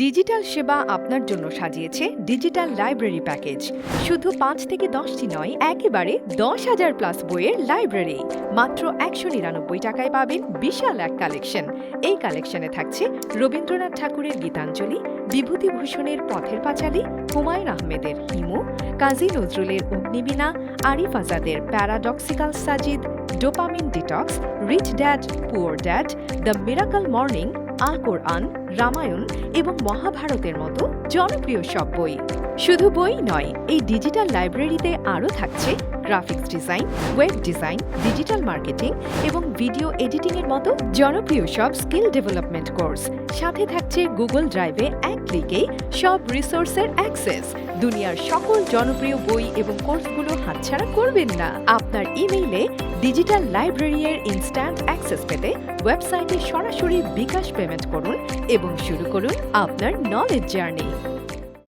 Digital সেবা আপনার জন্য সাজিয়েছে ডিজিটাল লাইব্রেরি প্যাকেজ। শুধু ৫ থেকে ১০টি নয়, একেবারে ১০,০০০ প্লাস বইয়ের লাইব্রেরি। মাত্র ১৯৯ টাকায় পাবেন বিশাল এক কালেকশন। এই কালেকশনে থাকছে রবীন্দ্রনাথ ঠাকুরের গীতাঞ্জলি, বিভূতিভূষণের পথের পাঁচালী, হুমায়ুন আহমেদের হিমু, কাজী নজরুলের অগ্নিবীণা, আরিফ আজাদের paradoxical Sajid, dopamine detox, rich dad poor dad, the miracle morning, Al Quran, Ramayana এবং মহাভারতের মতো জনপ্রিয় সব বই। শুধু বই নয়, এই ডিজিটাল লাইব্রেরিতে আরও থাকছে graphics design, web design, digital marketing এবং ভিডিও এডিটিংয়ের মতো জনপ্রিয় সব স্কিল ডেভেলপমেন্ট কোর্স। সাথে থাকছে গুগল ড্রাইভে এক ক্লিকেই সব রিসোর্সের অ্যাক্সেস। দুনিয়ার সকল জনপ্রিয় বই এবং কোর্সগুলো হাতছাড়া করবেন না। আপনার ইমেইলে ডিজিটাল লাইব্রেরির ইনস্ট্যান্ট অ্যাক্সেস পেতে ওয়েবসাইটে সরাসরি বিকাশ পেমেন্ট করুন এবং শুরু করুন আপনার নলেজ জার্নি।